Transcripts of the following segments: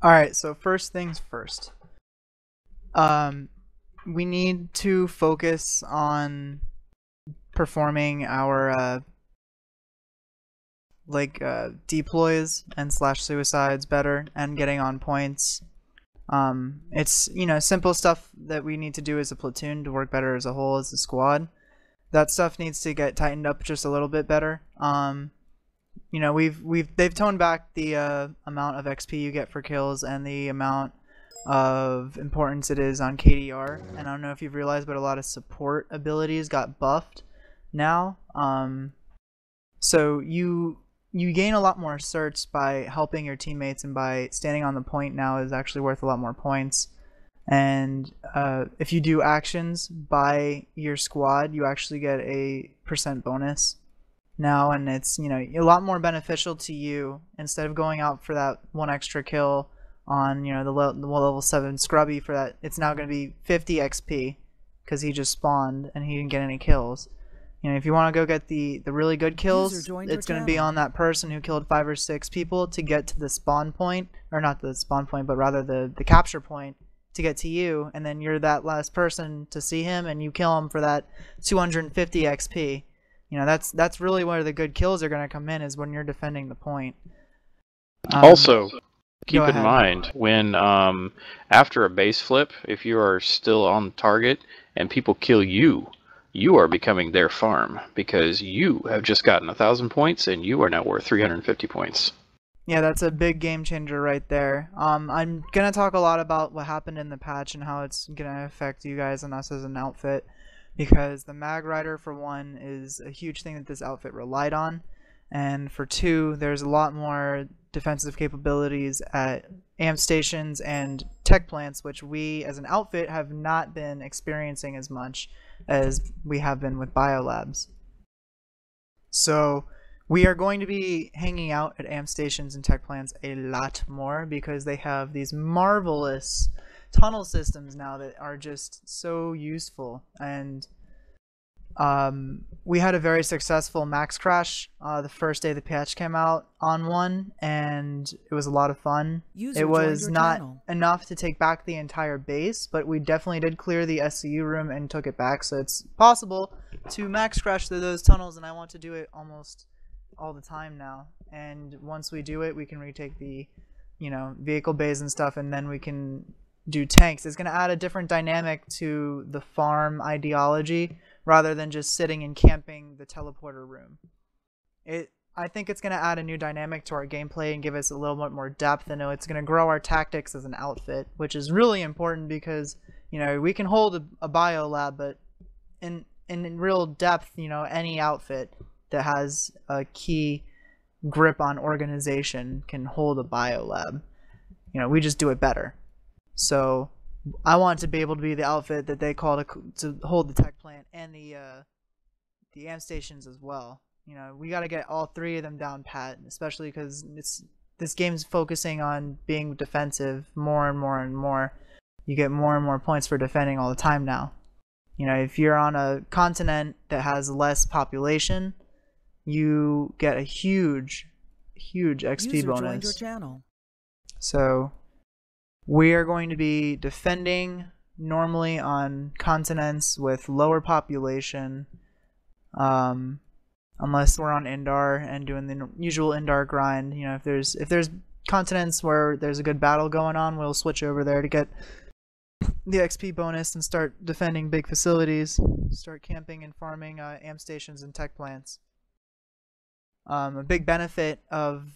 All right, so first things first. Um, we need to focus on performing our deploys and slash suicides better and getting on points. It's simple stuff that we need to do as a platoon to work better as a whole as a squad. That stuff needs to get tightened up just a little bit better. They've toned back the amount of XP you get for kills and the amount of importance it is on KDR. And I don't know if you've realized, but a lot of support abilities got buffed now. So you gain a lot more certs by helping your teammates, and by standing on the point now is actually worth a lot more points. And if you do actions by your squad, you actually get a % bonus now, and it's a lot more beneficial to you. Instead of going out for that one extra kill on the level 7 scrubby, for that it's now going to be 50 XP because he just spawned and he didn't get any kills. If you want to go get the really good kills, it's going to be on that person who killed 5 or 6 people to get to the spawn point, or not the spawn point, but rather the capture point to get to you, and then you're that last person to see him and you kill him for that 250 XP. That's really where the good kills are going to come in, is when you're defending the point. Also, keep in mind, when after a base flip, if you are still on target and people kill you, you are becoming their farm, because you have just gotten 1,000 points and you are now worth 350 points. Yeah, that's a big game changer right there. I'm gonna talk a lot about what happened in the patch and how it's gonna affect you guys and us as an outfit, because the Mag Rider, for one, is a huge thing that this outfit relied on, and for two, there's a lot more defensive capabilities at amp stations and tech plants, which we as an outfit have not been experiencing as much as we have been with biolabs. So we are going to be hanging out at amp stations and tech plants a lot more, because they have these marvelous tunnel systems now that are just so useful. And we had a very successful max crash the first day the patch came out on one, and it was a lot of fun. It was not enough to take back the entire base, but we definitely did clear the SCU room and took it back, so it's possible to max crash through those tunnels, and I want to do it almost all the time now. And once we do it, we can retake the vehicle bays and stuff, and then we can do tanks. It's going to add a different dynamic to the farm ideology, rather than just sitting and camping the teleporter room. I think it's going to add a new dynamic to our gameplay and give us a little bit more depth, and it's going to grow our tactics as an outfit, which is really important, because we can hold a bio lab, but in real depth, any outfit that has a key grip on organization can hold a bio lab. We just do it better. So I want to be able to be the outfit that they call to hold the tech plant and the amp stations as well. We got to get all 3 of them down pat, especially because this game's focusing on being defensive more and more and more. You get more and more points for defending all the time now. If you're on a continent that has less population, you get a huge XP bonus. So we are going to be defending normally on continents with lower population, unless we're on Indar and doing the usual Indar grind. If there's continents where there's a good battle going on, we'll switch over there to get the XP bonus and start defending big facilities, start camping and farming amp stations and tech plants. A big benefit of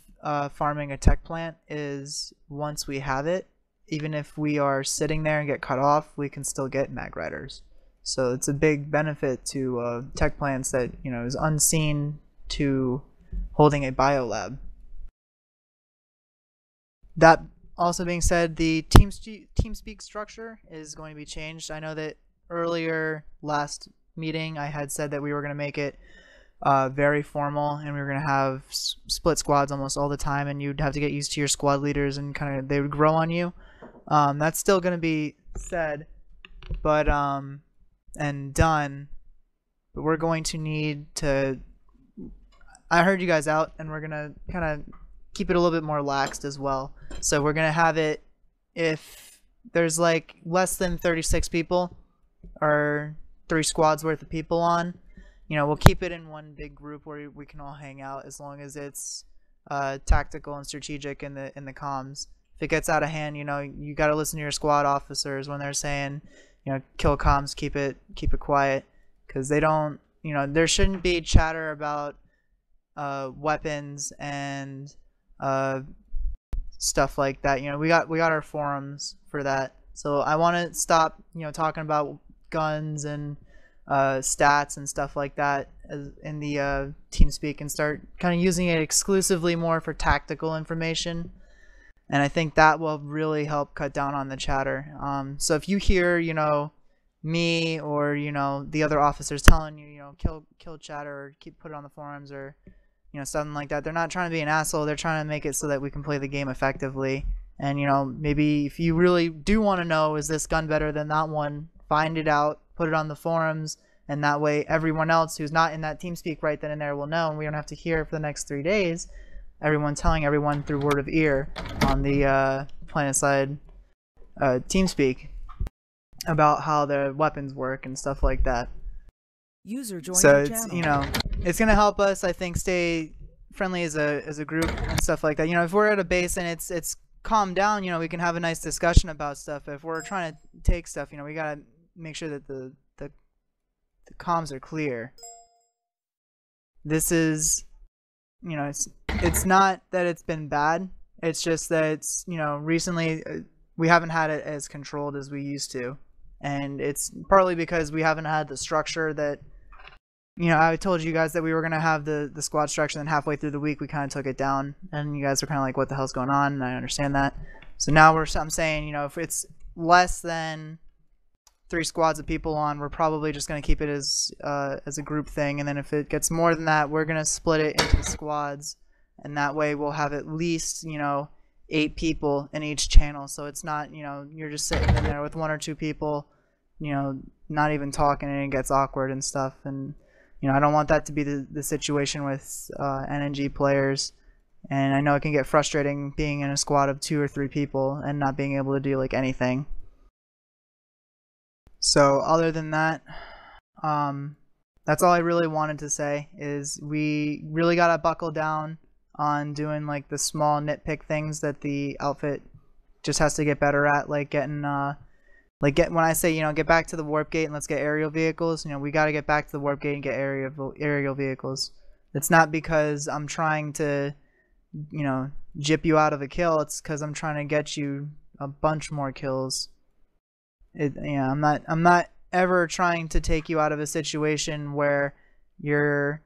farming a tech plant is, once we have it, even if we are sitting there and get cut off, we can still get Mag Riders. So it's a big benefit to tech plants that is unseen to holding a biolab. That also being said, the TeamSpeak structure is going to be changed. I know that earlier last meeting I had said that we were going to make it very formal, and we were going to have split squads almost all the time, and you'd have to get used to your squad leaders, and they would grow on you. That's still going to be said, but and done, but we're going to need to, I heard you guys out, and we're going to kind of keep it a little bit more laxed as well. So we're gonna have it if there's like less than 36 people or 3 squads worth of people on, you know, we'll keep it in one big group where we can all hang out as long as it's tactical and strategic in the comms. If it gets out of hand, you know, you got to listen to your squad officers when they're saying, you know, kill comms, keep it quiet, because they don't, you know, there shouldn't be chatter about weapons and stuff like that. You know, we got our forums for that. So I want to stop, you know, talking about guns and stats and stuff like that in the TeamSpeak and start kind of using it exclusively more for tactical information. And I think that will really help cut down on the chatter. So if you hear, you know, me or, you know, the other officers telling you, you know, kill chatter or put it on the forums or, you know, something like that, they're not trying to be an asshole. They're trying to make it so that we can play the game effectively. And, you know, maybe if you really do want to know, is this gun better than that one, find it out, put it on the forums, and that way everyone else who's not in that TeamSpeak right then and there will know, and we don't have to hear for the next 3 days everyone telling everyone through word of ear on the PlanetSide TeamSpeak about how the weapons work and stuff like that. User joined so the it's channel. You know, it's gonna help us, I think, stay friendly as a group and stuff like that. You know, if we're at a base and it's calmed down, you know, we can have a nice discussion about stuff. If we're trying to take stuff, you know, we gotta make sure that the comms are clear. This is, you know, it's not that it's been bad. It's just that it's, you know, recently we haven't had it as controlled as we used to, and it's partly because we haven't had the structure that, you know, I told you guys that we were gonna have the squad structure, and halfway through the week we kind of took it down, and you guys were kind of like, what the hell's going on? And I understand that. So now I'm saying, you know, if it's less than 3 squads of people on, we're probably just going to keep it as a group thing, and then if it gets more than that, we're going to split it into squads, and that way we'll have at least, you know, 8 people in each channel, so it's not, you know, you're just sitting in there with 1 or 2 people, you know, not even talking, and it gets awkward and stuff. And, you know, I don't want that to be the situation with NNG players, and I know it can get frustrating being in a squad of 2 or 3 people and not being able to do like anything. So other than that, that's all I really wanted to say, is we really gotta buckle down on doing like the small nitpick things that the outfit just has to get better at, like getting when I say, you know, get back to the warp gate and let's get aerial vehicles, you know, we gotta get back to the warp gate and get aerial vehicles. It's not because I'm trying to, you know, jip you out of a kill, it's because I'm trying to get you a bunch more kills. Yeah, I'm not ever trying to take you out of a situation where you're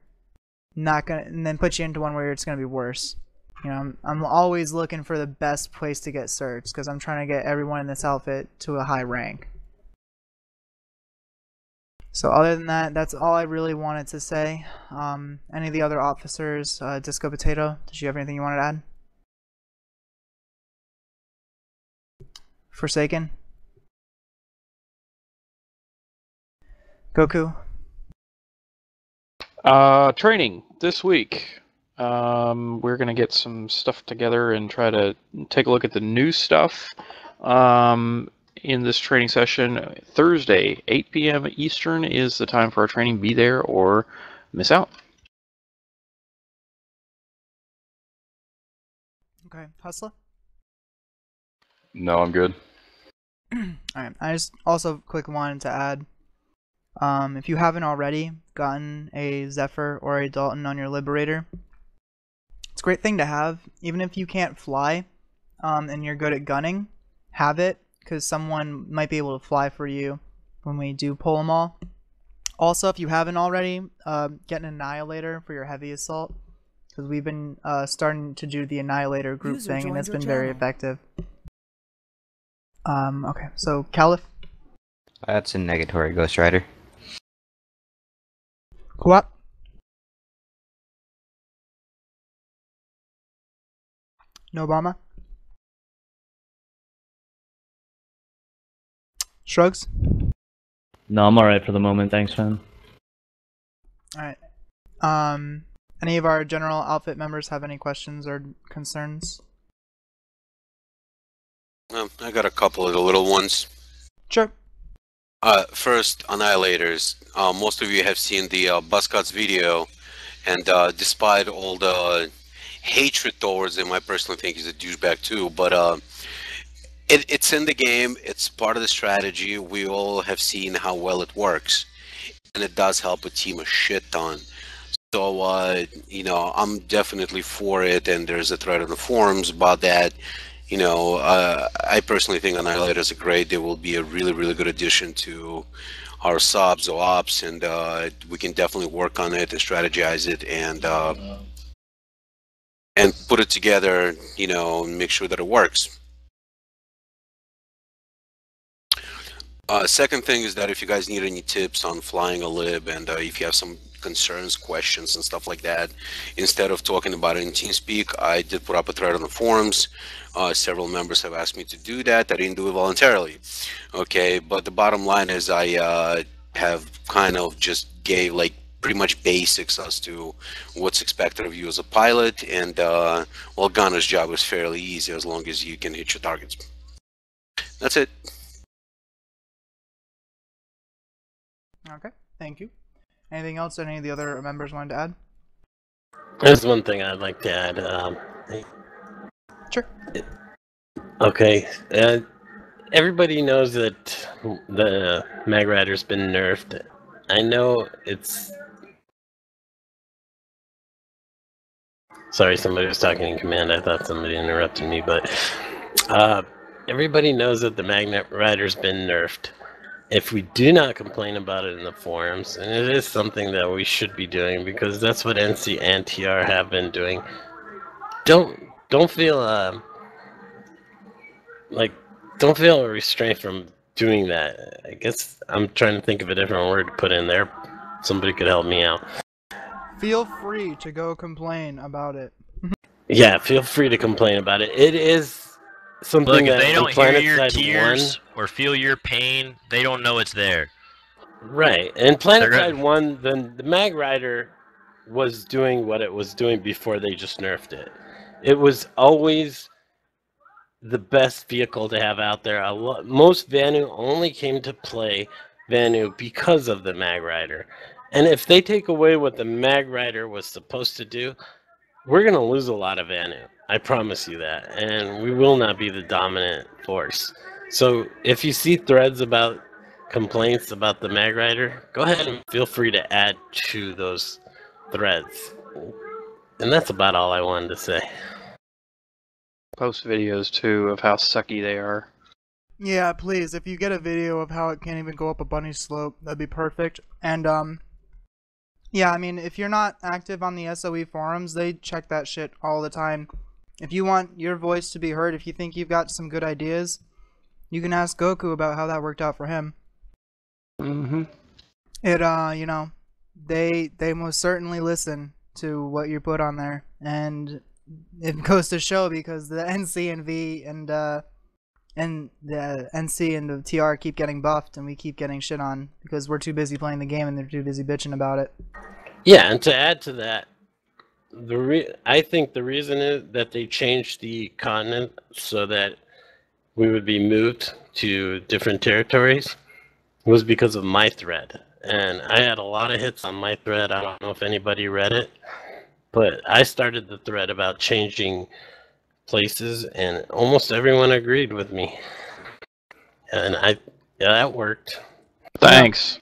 not gonna, and then put you into one where it's gonna be worse. You know, I'm always looking for the best place to get certs, because I'm trying to get everyone in this outfit to a high rank. So other than that, that's all I really wanted to say. Any of the other officers, Disco Potato, did you have anything you wanted to add? Forsaken? Goku? Training this week. We're gonna get some stuff together and try to take a look at the new stuff in this training session. Thursday, 8 p.m. Eastern is the time for our training. Be there or miss out. Okay, Hustler? No, I'm good. Alright, I just also quick wanted to add, if you haven't already gotten a Zephyr or a Dalton on your Liberator, it's a great thing to have. Even if you can't fly and you're good at gunning, have it, because someone might be able to fly for you when we do pull them all. Also, if you haven't already, get an Annihilator for your heavy assault, because we've been starting to do the Annihilator group thing, and it's been very effective. Okay, so Caliph? That's a Negatory Ghost Rider. What? No Obama? Shrugs? No, I'm alright for the moment, thanks, man. Alright. Any of our general outfit members have any questions or concerns? I got a couple of the little ones. Sure. First, Annihilators. Most of you have seen the Buzzcocks video, and despite all the hatred towards him, I personally think he's a douchebag too, but it's in the game, it's part of the strategy, we all have seen how well it works, and it does help a team a shit ton. So, you know, I'm definitely for it, and there's a thread on the forums about that. You know, I personally think Annihilators are great. They will be a really, really good addition to our subs or ops, and we can definitely work on it and strategize it and put it together, you know, and make sure that it works. Second thing is that if you guys need any tips on flying a lib, and if you have some concerns, questions, and stuff like that, instead of talking about it in TeamSpeak, I did put up a thread on the forums. Several members have asked me to do that. I didn't do it voluntarily. Okay, but the bottom line is I have kind of just gave like pretty much basics as to what's expected of you as a pilot, and well, Gunner's job is fairly easy as long as you can hit your targets. That's it. Okay, thank you. Anything else any of the other members wanted to add? There's one thing I'd like to add. Sure. Okay, everybody knows that the Mag Rider's been nerfed. I know it's... Sorry, somebody was talking in command. I thought somebody interrupted me, but everybody knows that the Mag Rider's been nerfed. If we do not complain about it in the forums, and it is something that we should be doing because that's what NC and TR have been doing, don't feel don't feel restrained from doing that. I guess I'm trying to think of a different word to put in there. Somebody could help me out. Feel free to go complain about it. Yeah, feel free to complain about it. It is something Look, if that they don't hear your Side tears or feel your pain, they don't know it's there. Right. And PlanetSide 1, then the Mag Rider was doing what it was doing before they just nerfed it. It was always the best vehicle to have out there. Most Vanu only came to play Vanu because of the Mag Rider. And if they take away what the Mag Rider was supposed to do, we're going to lose a lot of Vanu. I promise you that. And we will not be the dominant force. So if you see threads about complaints about the Mag Rider, go ahead and feel free to add to those threads. And that's about all I wanted to say. Post videos too of how sucky they are. Yeah, please. If you get a video of how it can't even go up a bunny slope, that'd be perfect. And yeah, I mean, if you're not active on the SOE forums, they check that shit all the time. If you want your voice to be heard, if you think you've got some good ideas, you can ask Goku about how that worked out for him. Mm-hmm. It, you know, they most certainly listen to what you put on there, and it goes to show because the NC and V and the NC and the TR keep getting buffed, and we keep getting shit on because we're too busy playing the game and they're too busy bitching about it. Yeah, and to add to that, I think the reason is that they changed the continent so that we would be moved to different territories was because of my thread. And I had a lot of hits on my thread. I don't know if anybody read it, but I started the thread about changing places, and almost everyone agreed with me. And yeah, that worked. Thanks.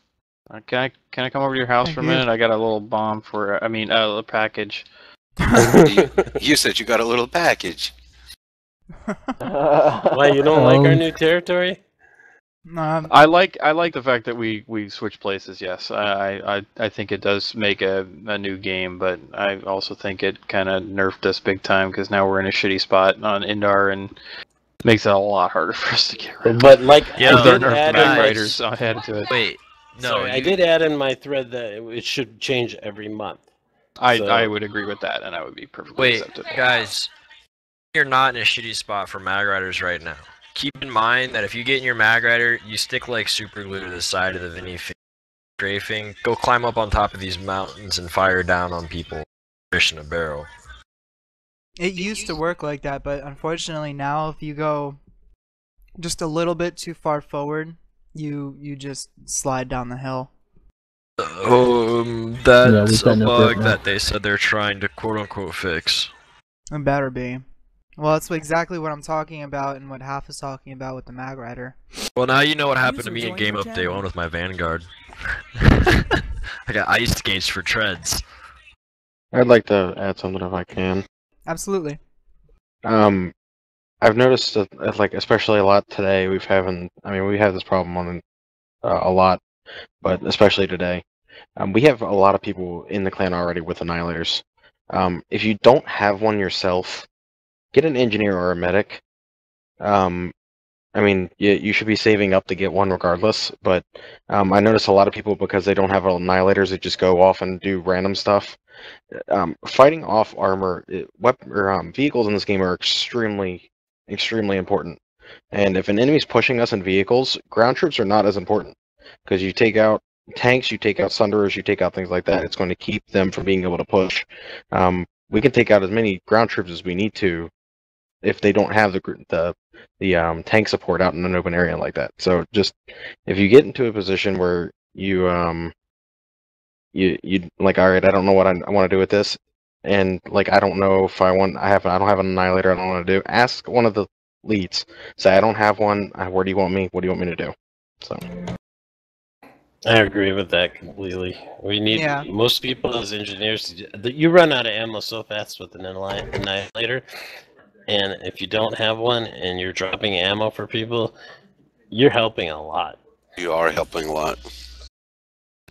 Can I come over to your house Thank for a you. minute? I got a little bomb for, a package. You said you got a little package. Why, you don't like our new territory? I like the fact that we switch places. Yes, I think it does make a new game, but I also think it kind of nerfed us big time because now we're in a shitty spot on Indar and makes it a lot harder for us to get rid of. But like, Yeah, I They're did nerfed add Mag in my- Riders added to it. Wait, no, Sorry, I did add in my thread that it should change every month. I would agree with that, and I would be perfectly Wait, acceptable. guys, you're not in a shitty spot for Mag Riders right now. Keep in mind that if you get in your Mag Rider, you stick like super glue to the side of the Vinny strafing. Go climb up on top of these mountains and fire down on people. fish in a barrel. It used to work like that, but unfortunately now, if you go just a little bit too far forward, you just slide down the hill. That's a bug that they said they're trying to quote-unquote fix. It better be. Well, that's exactly what I'm talking about and what Half is talking about with the Mag Rider. Well, now you know what happened to me in Game Update 1 with my Vanguard. I got ice skates for treads. I'd like to add something if I can. Absolutely. I've noticed that, like, especially a lot today, we have this problem on a lot, but especially today. We have a lot of people in the clan already with Annihilators. If you don't have one yourself, get an engineer or a medic. You should be saving up to get one regardless, but I notice a lot of people, because they don't have Annihilators, they just go off and do random stuff. Fighting off armor, vehicles in this game are extremely important. And if an enemy's pushing us in vehicles, ground troops are not as important, because you take out tanks, you take out Sunderers, you take out things like that. It's going to keep them from being able to push. We can take out as many ground troops as we need to if they don't have the tank support out in an open area like that. So just, if you get into a position where you like, all right, I don't know what I want to do with this, and like, I don't know if I don't have an Annihilator, I don't know what to do. Ask one of the leads. Say, I don't have one. Where do you want me? What do you want me to do? So. I agree with that completely. We need most people as engineers. You run out of ammo so fast with an Annihilator, and if you don't have one and you're dropping ammo for people, you're helping a lot. You are helping a lot.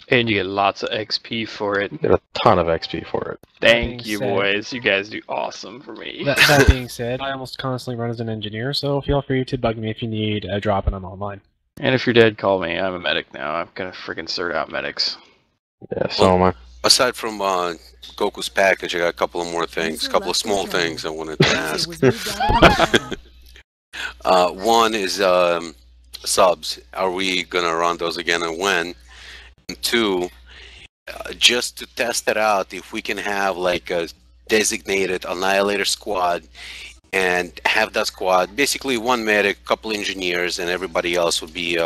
And you get lots of XP for it. You get a ton of XP for it. Thank you, boys. You guys do awesome for me. That being said, I almost constantly run as an engineer, so feel free to bug me if you need a drop and I'm online. And if you're dead, call me. I'm a medic now. I'm gonna freaking sort out medics. Yeah, so am I. Aside from Goku's package, I got a couple of more things, a couple of small things I wanted to ask. One is subs. Are we gonna run those again, and when? And two, just to test it out, if we can have like a designated Annihilator squad, and have that squad, basically one medic, couple engineers, and everybody else would be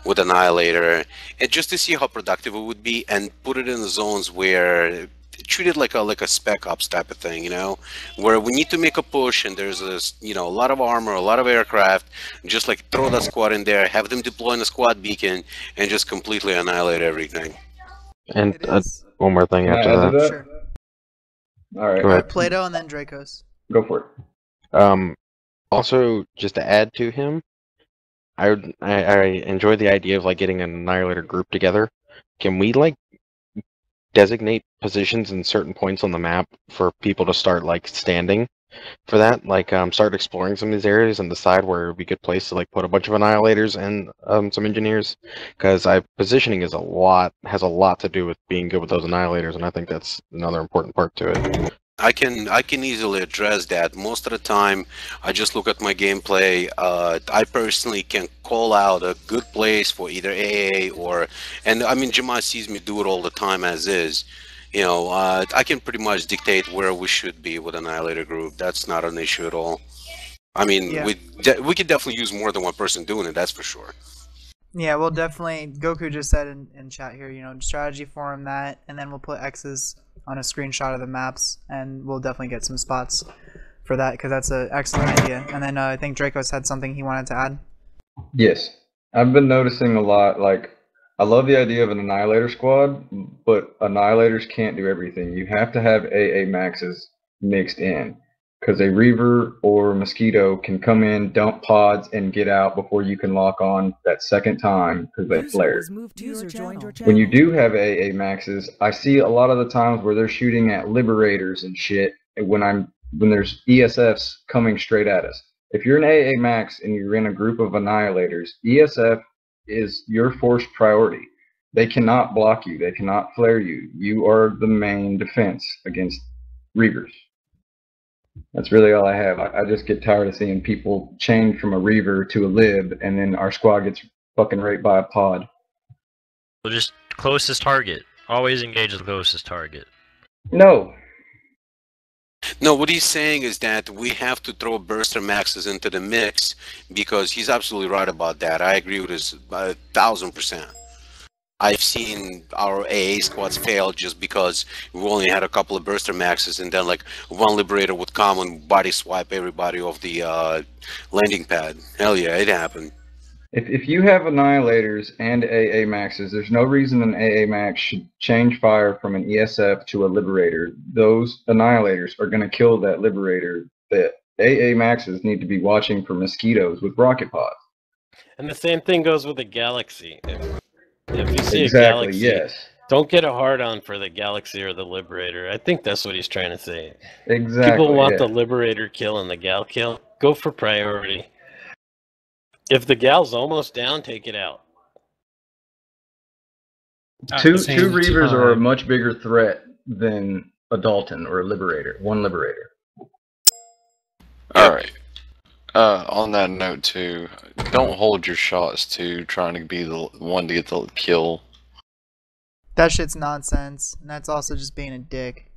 with Annihilator, and just to see how productive it would be, and put it in the zones where treat it like a spec ops type of thing, you know, where we need to make a push and there's a lot of armor, a lot of aircraft, just like throw that squad in there, have them deploy in a squad beacon, and just completely annihilate everything. And one more thing after that. Sure. All right. Plato and then Dracos. Go for it. Also, just to add to him, I enjoy the idea of like getting an Annihilator group together. Can we like designate positions in certain points on the map for people to start like standing for that? Like start exploring some of these areas and decide where it would be a good place to like put a bunch of Annihilators and some engineers, because positioning has a lot to do with being good with those Annihilators, and I think that's another important part to it. I can easily address that. Most of the time, I just look at my gameplay. I personally can call out a good place for either AA and I mean, Jamal sees me do it all the time as is. You know, I can pretty much dictate where we should be with Annihilator group. That's not an issue at all. I mean, we could definitely use more than one person doing it, that's for sure. Yeah, we'll definitely, Goku just said in chat here, strategy forum that, and then we'll put X's on a screenshot of the maps, and we'll definitely get some spots for that, because that's an excellent idea. And then I think Dracos had something he wanted to add. Yes. I've been noticing a lot, like, I love the idea of an Annihilator squad, but Annihilators can't do everything. You have to have AA maxes mixed in, because a Reaver or Mosquito can come in, dump pods, and get out before you can lock on that second time, because they flare. When you do have AA maxes, I see a lot of the times where they're shooting at Liberators and shit when there's ESFs coming straight at us. If you're an AA max and you're in a group of Annihilators, ESF is your force priority. They cannot block you. They cannot flare you. You are the main defense against Reavers. That's really all I have. I just get tired of seeing people change from a Reaver to a Lib, and then our squad gets fucking raped by a pod. So just closest target. Always engage the closest target. No. No, what he's saying is that we have to throw burster maxes into the mix because he's absolutely right about that. I agree with his 1000%. I've seen our AA squads fail just because we only had a couple of burster maxes, and then like one liberator would come and body swipe everybody off the landing pad. Hell yeah, it happened. If you have Annihilators and AA Maxes, there's no reason an AA Max should change fire from an ESF to a Liberator. Those Annihilators are going to kill that Liberator. The AA Maxes need to be watching for mosquitoes with rocket pods. And the same thing goes with the Galaxy. If you see a Galaxy, yes. Don't get a hard-on for the Galaxy or the Liberator. I think that's what he's trying to say. Exactly. People want the Liberator kill and the Gal kill. Go for priority. If the Gal's almost down, take it out. Two Reavers are a much bigger threat than a Dalton or a Liberator. One Liberator. Alright. On that note too, don't hold your shots to trying to be the one to get the kill. That shit's nonsense, and that's also just being a dick.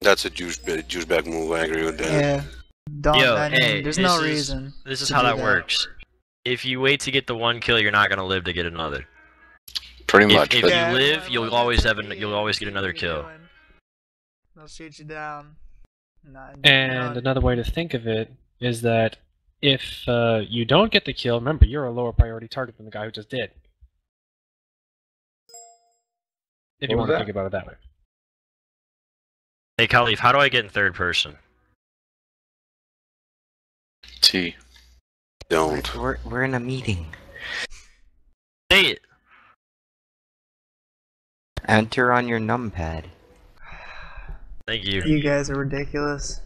That's a douchebag move, I agree with that. Yeah. Don't, hey, there's no reason. This is how that works. If you wait to get the one kill, you're not gonna live to get another. Pretty much. If you live, you'll always get another kill. They'll shoot you down. And another way to think of it is that if you don't get the kill, remember you're a lower priority target than the guy who just did. If you want to think about it that way. Hey Khalif, how do I get in third person? T. Don't. We're in a meeting. Say it. Enter on your numpad. Thank you. You guys are ridiculous.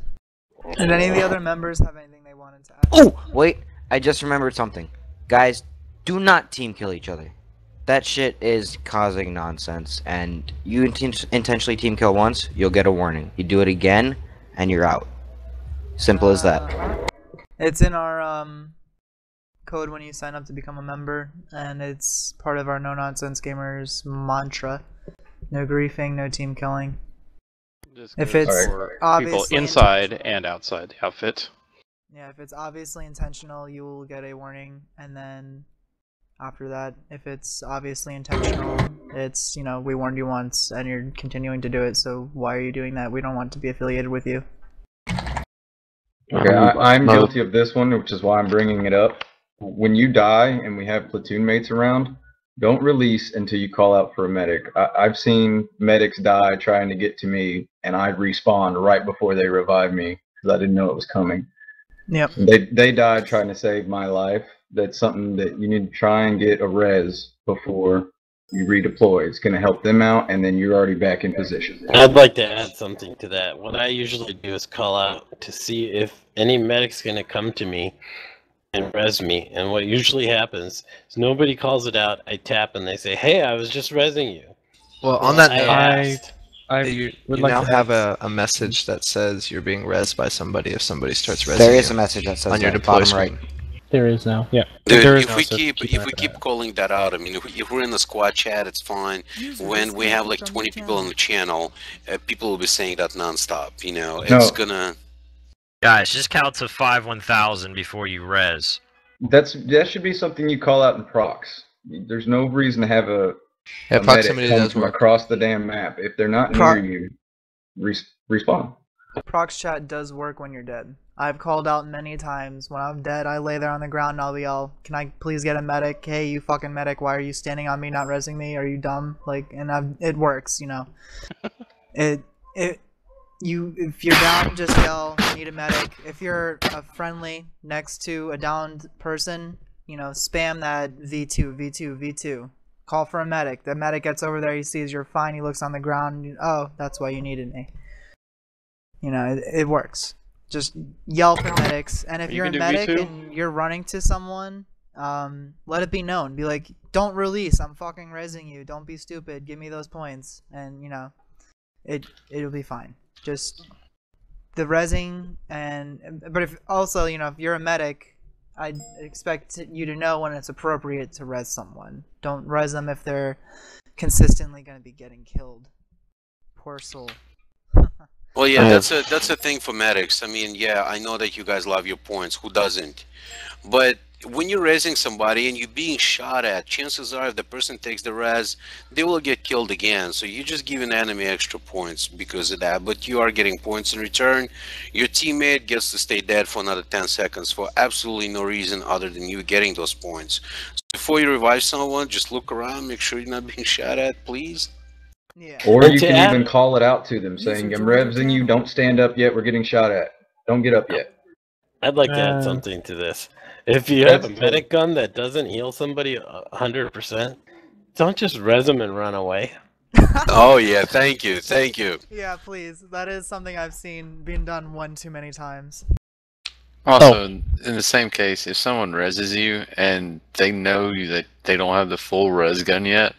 Did any of the other members have anything they wanted to add? Oh, wait! I just remembered something. Guys, do not team kill each other. That shit is causing nonsense, and you intentionally team kill once, you'll get a warning. You do it again, and you're out. Simple as that. It's in our code when you sign up to become a member, and it's part of our No Nonsense Gamers mantra. No griefing, no team killing. If it's people inside and outside the outfit. Yeah, if it's obviously intentional, you will get a warning, and then after that, if it's obviously intentional, it's, you know, we warned you once and you're continuing to do it, so why are you doing that? We don't want to be affiliated with you. Okay, I'm guilty of this one, which is why I'm bringing it up. When you die and we have platoon mates around, don't release until you call out for a medic. I've seen medics die trying to get to me, and I respawn right before they revive me because I didn't know it was coming. Yep. They died trying to save my life. That's something that you need to try and get a res before you redeploy. It's going to help them out, and then you're already back in position. I'd like to add something to that. What I usually do is call out to see if any medic's going to come to me and res me. And what usually happens is nobody calls it out. I tap and they say, "Hey, I was just resing you." Well, on that note, you now have a message that says you're being rezzed by somebody if somebody starts rezzing There is you a message that says on your that, deploy bottom right. There is now, yeah. Dude, there is if we keep calling that out, I mean, if we're in the squad chat, it's fine. When we have like 20 people on the channel, people will be saying that nonstop. You know, it's gonna. Guys, just count to 1000 before you res. That should be something you call out in procs. There's no reason to have a proximity medic come does from work across the damn map. If they're not near you, respawn. Prox chat does work when you're dead. I've called out many times. When I'm dead, I lay there on the ground and I'll be all, "Can I please get a medic? Hey, you fucking medic, why are you standing on me, not resing me? Are you dumb?" Like, and it works, you know. If you're down, just yell, "Need a medic." If you're friendly next to a downed person, you know, spam that V2, V2, V2. Call for a medic. The medic gets over there, he sees you're fine, he looks on the ground, "Oh, that's why you needed me." You know, it works. Just yell for medics, and if you're a medic and you're running to someone, let it be known. Be like, "Don't release, I'm fucking rezzing you, don't be stupid, give me those points," and you know, it'll be fine. Just the rezzing, but if also, you know, if you're a medic, I'd expect you to know when it's appropriate to res someone. Don't res them if they're consistently going to be getting killed. Poor soul. Well, yeah, that's a thing for medics. I mean, yeah, I know that you guys love your points. Who doesn't? But when you're raising somebody and you're being shot at, chances are if the person takes the res, they will get killed again. So you just give an enemy extra points because of that. But you are getting points in return. Your teammate gets to stay dead for another 10 seconds for absolutely no reason other than you getting those points. So before you revive someone, just look around, make sure you're not being shot at, please. Yeah. Or you can even call it out to them, saying, "I'm revsing you. Don't stand up yet. We're getting shot at. Don't get up yet." I'd like to add something to this. If you have a medic gun that doesn't heal somebody 100%, don't just res them and run away. Oh yeah, thank you, thank you. Yeah, please. That is something I've seen being done one too many times. Also, in the same case, if someone reses you and they know that they don't have the full res gun yet,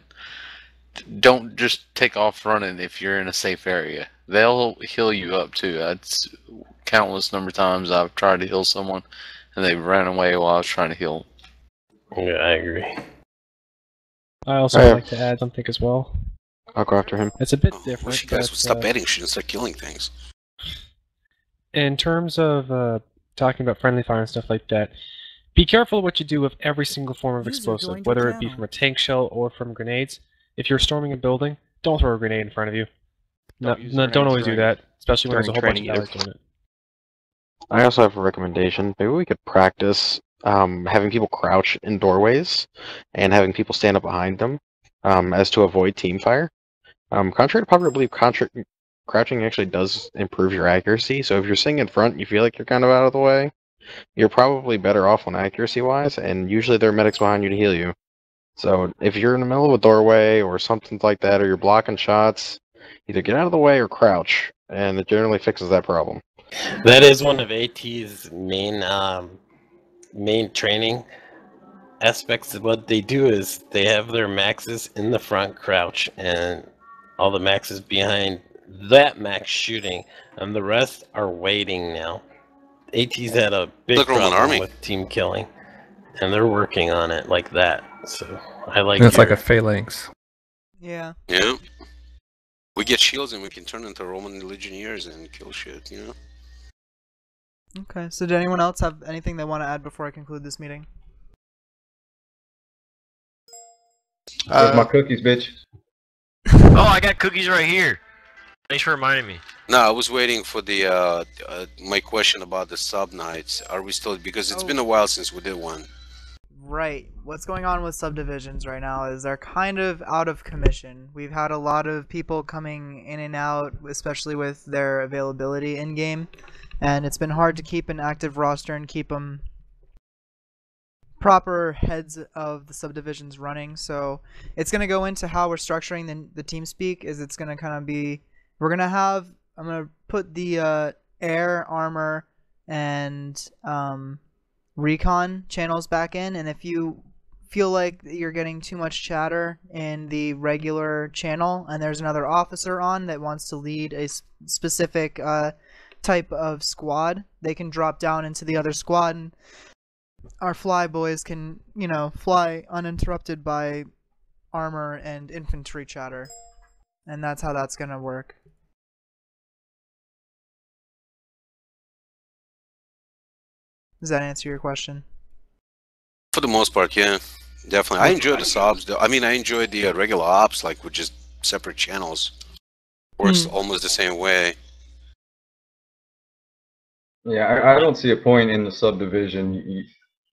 don't just take off running if you're in a safe area. They'll heal you up too. That's countless number of times I've tried to heal someone and they ran away while I was trying to heal. Yeah, I agree. I also would like to add something as well. I'll go after him. It's a bit different. I wish you guys would stop betting shit and start killing things. In terms of talking about friendly fire and stuff like that, be careful what you do with every single form of explosive, whether it be from a tank shell or from grenades. If you're storming a building, don't throw a grenade in front of you. Don't always do that, especially when there's a whole bunch of guys doing it. I also have a recommendation. Maybe we could practice having people crouch in doorways and having people stand up behind them as to avoid team fire. Contrary to popular belief, crouching actually does improve your accuracy. So if you're sitting in front, you feel like you're kind of out of the way, you're probably better off on accuracy-wise, and usually there are medics behind you to heal you. So if you're in the middle of a doorway or something like that, or you're blocking shots, either get out of the way or crouch, and it generally fixes that problem. That is one of AT's main training aspects. What they do is they have their maxes in the front crouch, and all the maxes behind that max shooting, and the rest are waiting now. AT's had a big problem with team killing, and they're working on it like that. So I like it's like a phalanx. Yeah. Yeah. We get shields and we can turn into Roman legionnaires and kill shit, you know? Okay, so did anyone else have anything they want to add before I conclude this meeting? Where's my cookies, bitch? Oh, I got cookies right here. Thanks for reminding me. No, I was waiting for the my question about the sub nights. Are we still, because it's been a while since we did one. Right. What's going on with subdivisions right now is they're kind of out of commission. We've had a lot of people coming in and out, especially with their availability in-game, and it's been hard to keep an active roster and keep them proper heads of the subdivisions running. So it's going to go into how we're structuring the team speak. Is it's going to kind of be, we're going to have, I'm going to put the air, armor, and recon channels back in, and if you feel like you're getting too much chatter in the regular channel and there's another officer on that wants to lead a specific type of squad, they can drop down into the other squad, and our fly boys can, you know, fly uninterrupted by armor and infantry chatter, and that's how that's gonna work. Does that answer your question? For the most part, yeah. Definitely. I enjoy the subs, though. I mean, I enjoy the regular ops, like with just separate channels. Works almost the same way. Yeah, I don't see a point in the subdivision.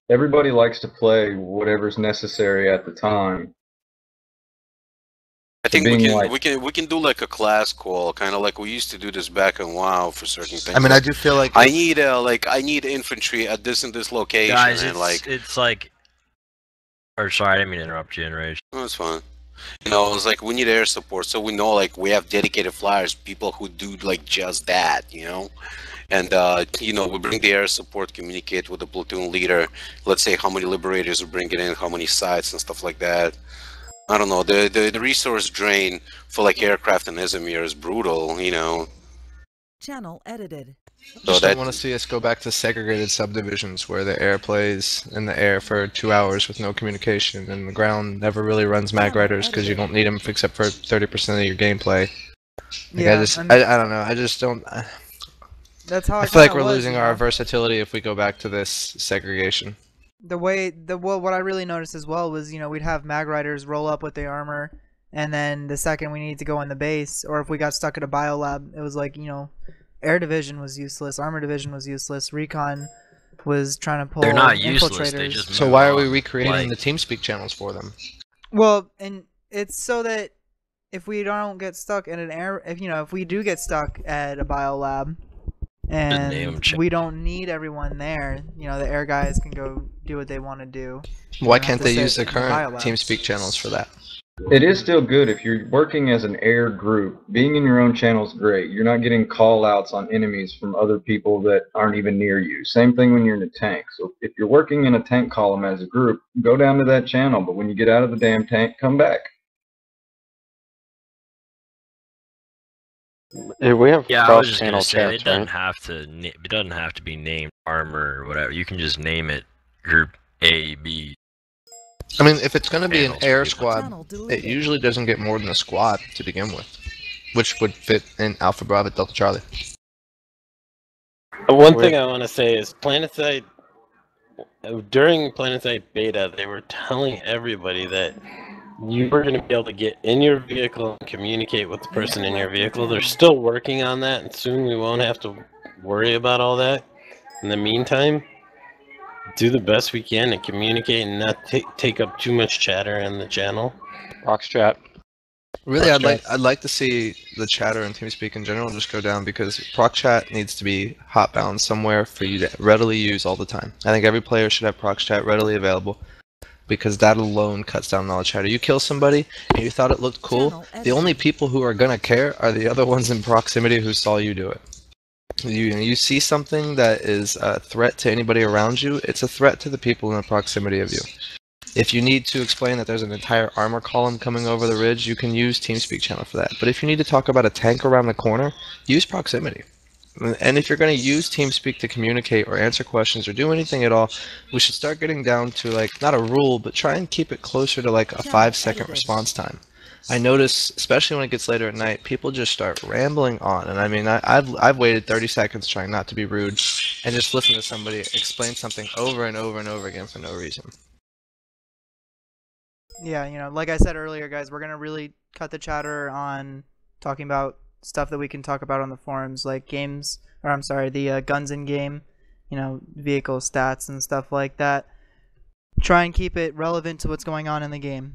Everybody likes to play whatever's necessary at the time. I think we can do like a class call, kind of like we used to do this back in WoW for certain things. I mean, I do feel like I need infantry at this and this location. Guys, and it's like, or sorry, I didn't mean to interrupt you, Enrage. No, it's fine. You know, it's like we need air support, so we know like we have dedicated flyers, people who do like just that, you know. And you know, we bring the air support, communicate with the platoon leader. Let's say how many liberators we're bringing in, how many sites and stuff like that. I don't know, the resource drain for like aircraft in Izmir is brutal, you know. Channel edited. So I want to see us go back to segregated subdivisions where the air plays in the air for 2 hours with no communication, and the ground never really runs mag riders because you don't need them except for 30% of your gameplay. Like, Yeah, I don't know. I just don't. That's how I feel like we're losing our versatility if we go back to this segregation. What I really noticed as well was, we'd have mag riders roll up with the armor, and then the second we needed to go in the base, or if we got stuck at a biolab, it was like, air division was useless, armor division was useless, recon was trying to pull. They're not useless. They just so why are we recreating the TeamSpeak channels for them? Well, and it's so that if we don't get stuck in an air, if we do get stuck at a biolab, and we don't need everyone there, the air guys can go do what they want to do. Why can't they use the current TeamSpeak channels for that? It is still good if you're working as an air group. Being in your own channel is great. You're not getting call outs on enemies from other people that aren't even near you. Same thing when you're in a tank. So if you're working in a tank column as a group, go down to that channel, but when you get out of the damn tank, come back. We have I was just gonna say chats, it doesn't have to. It doesn't have to be named armor or whatever. You can just name it Group A, B. I mean, if it's going to be an air squad, it usually doesn't get more than a squad to begin with, which would fit in Alpha Bravo Delta Charlie. One thing I want to say is PlanetSide, during PlanetSide beta, they were telling everybody that you were going to be able to get in your vehicle and communicate with the person in your vehicle. They're still working on that, and soon we won't have to worry about all that. In the meantime, do the best we can to communicate and not take up too much chatter in the channel. Prox chat. Really, I'd like to see the chatter and TeamSpeak in general just go down, because proc chat needs to be hot bound somewhere for you to readily use all the time. I think every player should have proc chat readily available, because that alone cuts down all the chatter. You kill somebody and you thought it looked cool, the only people who are gonna care are the other ones in proximity who saw you do it. You see something that is a threat to anybody around you, it's a threat to the people in the proximity of you. If you need to explain that there's an entire armor column coming over the ridge, you can use TeamSpeak channel for that. But if you need to talk about a tank around the corner, use proximity. And if you're going to use TeamSpeak to communicate or answer questions or do anything at all, we should start getting down to, like, not a rule, but try and keep it closer to like a 5-second response time. I notice, especially when it gets later at night, people just start rambling on. And I mean, I've waited 30 seconds trying not to be rude and just listen to somebody explain something over and over and over again for no reason. Yeah, like I said earlier, guys, we're going to really cut the chatter on talking about stuff that we can talk about on the forums, like games, or I'm sorry, the guns in game, vehicle stats and stuff like that. Try and keep it relevant to what's going on in the game.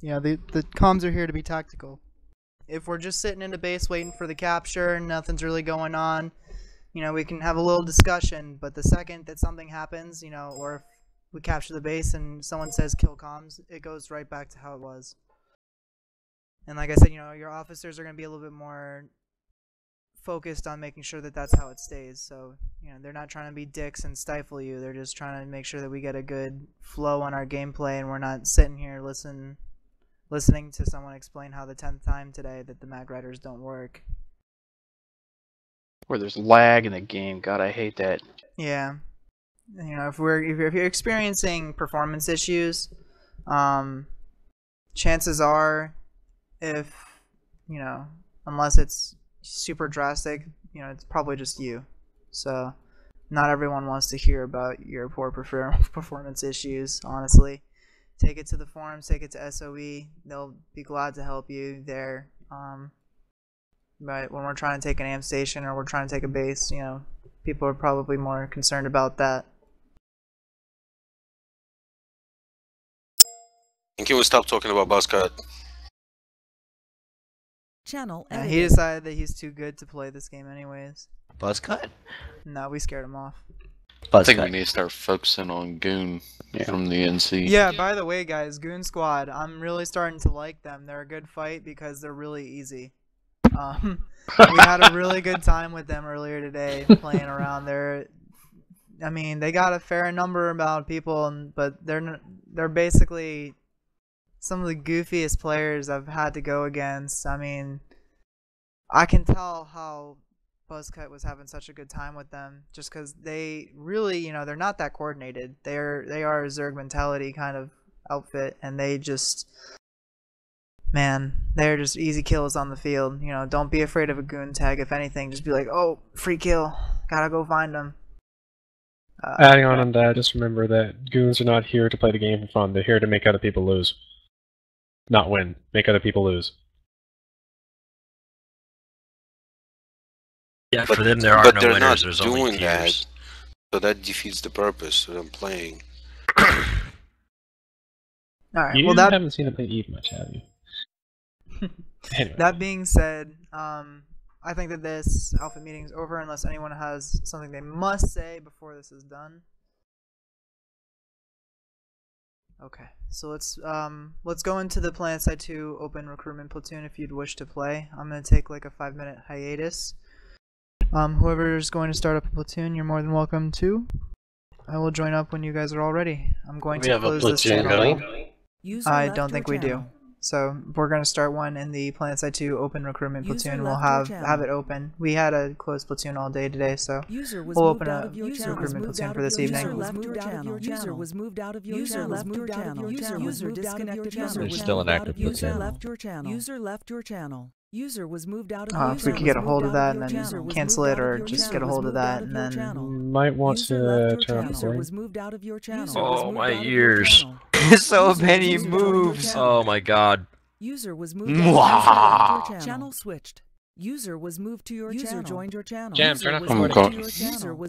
The comms are here to be tactical. If we're just sitting in a base waiting for the capture and nothing's really going on, we can have a little discussion, but the second that something happens, or if we capture the base and someone says kill comms, it goes right back to how it was. And like I said, your officers are going to be a little bit more focused on making sure that that's how it stays. So, they're not trying to be dicks and stifle you. They're just trying to make sure that we get a good flow on our gameplay and we're not sitting here listening to someone explain how the 10th time today that the mag riders don't work. Where there's lag in the game. God, I hate that. Yeah. If you're experiencing performance issues, chances are, unless it's super drastic, it's probably just you. So not everyone wants to hear about your poor performance issues, honestly. Take it to the forums, take it to SOE. They'll be glad to help you there. But when we're trying to take an AM station or we're trying to take a base, people are probably more concerned about that. And can we stop talking about Buzzcut? Channel he decided that he's too good to play this game anyways. Buzzcut? No, we scared him off. I think we need to start focusing on Goon from the NC. Yeah, by the way, guys, Goon Squad, I'm really starting to like them. They're a good fight because they're really easy. We had a really good time with them earlier today playing around. They got a fair number of people, but they're basically some of the goofiest players I've had to go against. I mean, I can tell how Buzzcut was having such a good time with them just because they really, they're not that coordinated. They are a Zerg mentality kind of outfit, and they man, they're just easy kills on the field. You know, don't be afraid of a goon tag. If anything, just be like, oh, free kill. Gotta go find them. Adding on that, just remember that goons are not here to play the game for fun. They're here to make other people lose. Not win. Make other people lose. Yeah, for them there are no winners. There's only tears. That, so that defeats the purpose of them playing. Alright, you well that... haven't seen them play Eve much, have you? Anyway. That being said, I think that this alpha meeting is over unless anyone has something they must say before this is done. Okay, so let's go into the PlanetSide 2 open recruitment platoon if you'd wish to play. I'm gonna take like a 5-minute hiatus. Whoever's going to start up a platoon, you're more than welcome to. I will join up when you guys are all ready. I'm going to close this channel. I don't think we do. So we're going to start one in the PlanetSide 2 open recruitment platoon. We'll have it open. We had a closed platoon all day today, so we'll open a recruitment platoon for this evening. User was moved out of your channel. User disconnected. There's still an active User left your channel. User left your channel. User was moved out of if we could get a hold of that and then cancel it, or just get a hold of that and then... Might want to turn off the Oh, my ears. So many moves. Oh my god. User was moved channel switched. User was moved to your channel. User joined your channel. Jam, turn off recording.